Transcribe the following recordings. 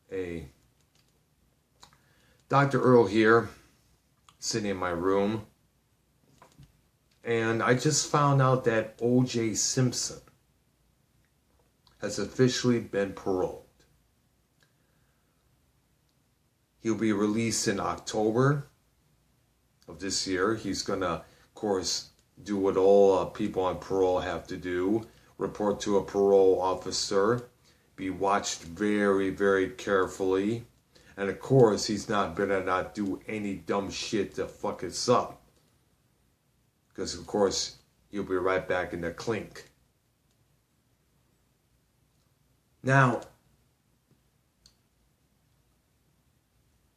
Hey, Dr. Earl here, sitting in my room, and I just found out that O.J. Simpson has officially been paroled. He'll be released in October of this year. He's going to, of course, do what all people on parole have to do, report to a parole officer, be watched very, very carefully. And of course, he's not gonna not do any dumb shit to fuck us up. Because of course, he'll be right back in the clink. Now,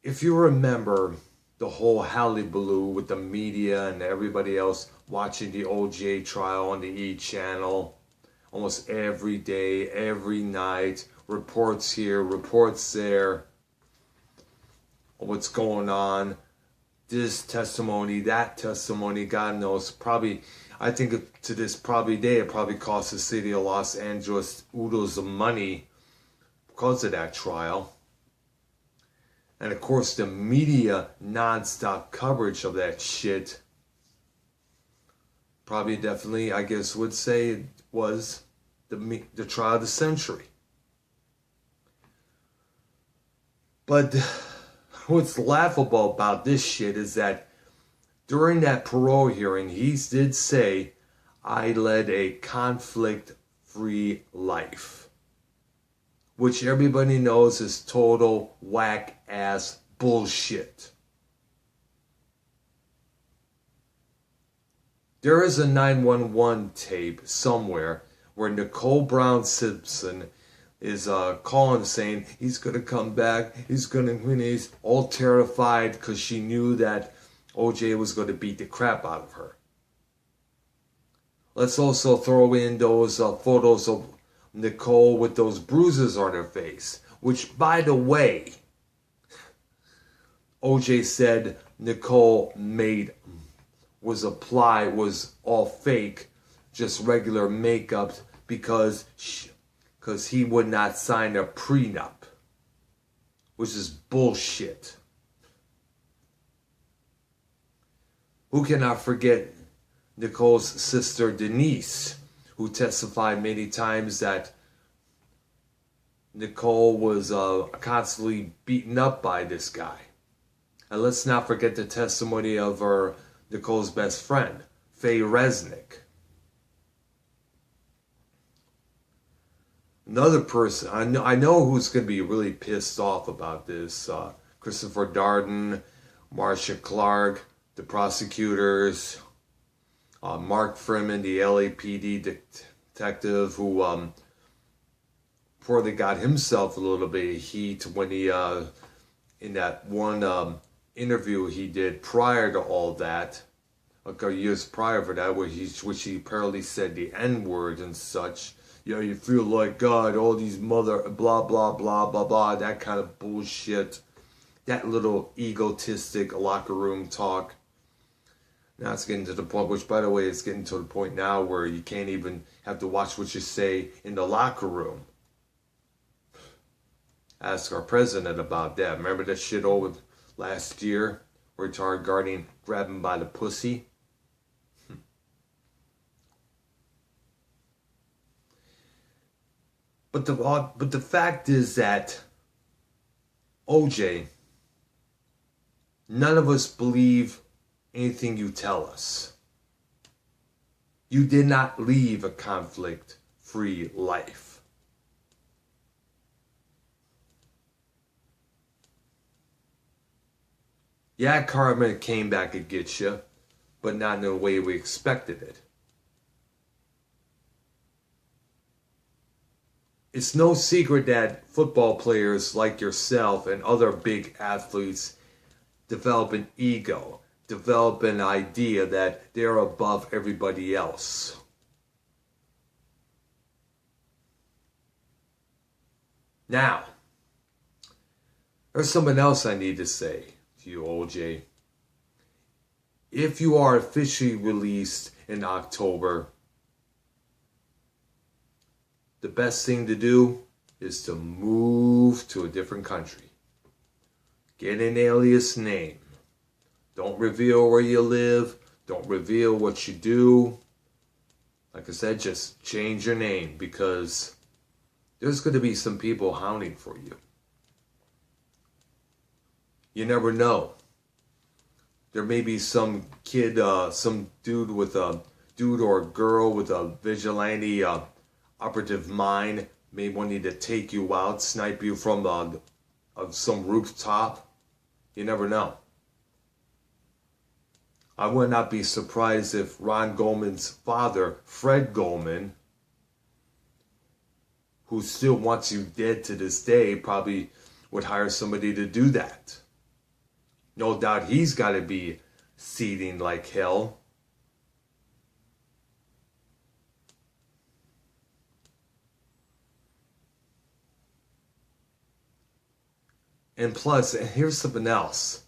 if you remember the whole hullabaloo with the media and everybody else watching the OJ trial on the E channel almost every day, every night, reports here, reports there, what's going on, this testimony, that testimony, God knows, probably, I think to this probably day, it probably cost the city of Los Angeles oodles of money because of that trial. And of course, the media non-stop coverage of that shit probably definitely, I guess, would say it was the trial of the century. But what's laughable about this shit is that during that parole hearing, he did say, I led a conflict-free life. Which everybody knows is total whack-ass bullshit. There is a 911 tape somewhere where Nicole Brown Simpson is calling saying he's going to come back, he's going to win, he's all terrified because she knew that OJ was going to beat the crap out of her. Let's also throw in those photos of Nicole with those bruises on her face, which, by the way, OJ said Nicole was all fake, just regular makeup because he would not sign a prenup, which is bullshit. Who cannot forget Nicole's sister Denise, who testified many times that Nicole was constantly beaten up by this guy. And let's not forget the testimony of Nicole's best friend, Faye Resnick. Another person, I know who's going to be really pissed off about this. Christopher Darden, Marcia Clark, the prosecutors, Mark Freeman, the LAPD detective, who before got himself a little bit of heat when he, in that one interview he did prior to all that, years prior for that, which he apparently said the N-word and such. Yeah, you feel like God, all these mother, blah, blah, blah, blah, blah, that kind of bullshit. That little egotistic locker room talk. Now it's getting to the point, which by the way, it's getting to the point now where you can't even have to watch what you say in the locker room. Ask our president about that. Remember that shit over last year where Tar Guardian grabbed him by the pussy? But the fact is that OJ, none of us believe anything you tell us. You did not leave a conflict-free life. Yeah, karma came back to get you, but not in the way we expected it. It's no secret that football players like yourself and other big athletes develop an ego, develop an idea that they're above everybody else. Now, there's something else I need to say to you, OJ. If you are officially released in October, the best thing to do is to move to a different country. Get an alias name. Don't reveal where you live. Don't reveal what you do. Like I said, just change your name, because there's going to be some people hounding for you. You never know. There may be some kid, some dude or girl with a vigilante operative mind may want you to take you out, snipe you from some rooftop. You never know. I would not be surprised if Ron Goldman's father, Fred Goldman, who still wants you dead to this day, probably would hire somebody to do that. No doubt he's got to be seething like hell. And plus, and here's something else.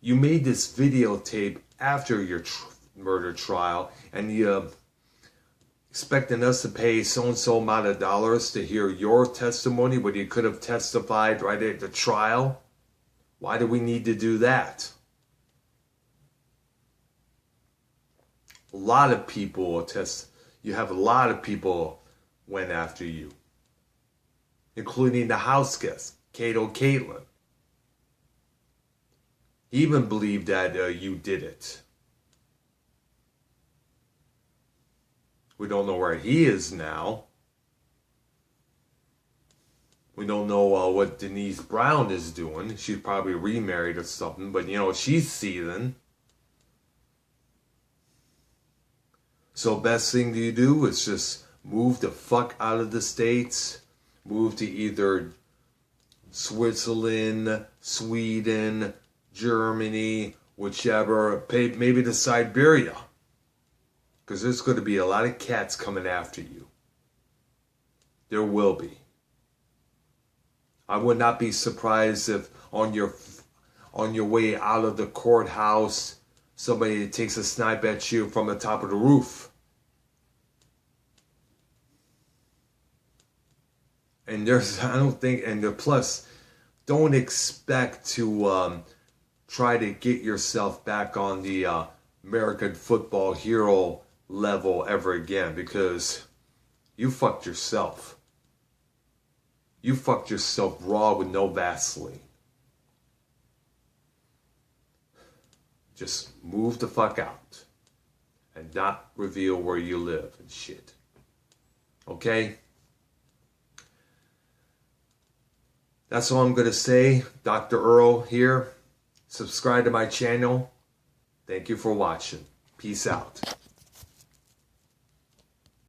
You made this videotape after your murder trial, and you expecting us to pay so-and-so amount of dollars to hear your testimony when you could have testified right at the trial? Why do we need to do that? A lot of people you have a lot of people went after you, including the house guest, Cato Caitlin. He even believed that you did it. We don't know where he is now. We don't know what Denise Brown is doing. She's probably remarried or something, but she's seething. So best thing you do is just move the fuck out of the States. Move to either Switzerland, Sweden, Germany, whichever, maybe to Siberia. Because there's going to be a lot of cats coming after you. There will be. I would not be surprised if on your way out of the courthouse, somebody takes a snipe at you from the top of the roof. And plus, don't expect to try to get yourself back on the American football hero level ever again, because you fucked yourself. You fucked yourself raw with no Vaseline. Just move the fuck out and not reveal where you live and shit. Okay? That's all I'm going to say. Dr. Earl here. Subscribe to my channel. Thank you for watching. Peace out.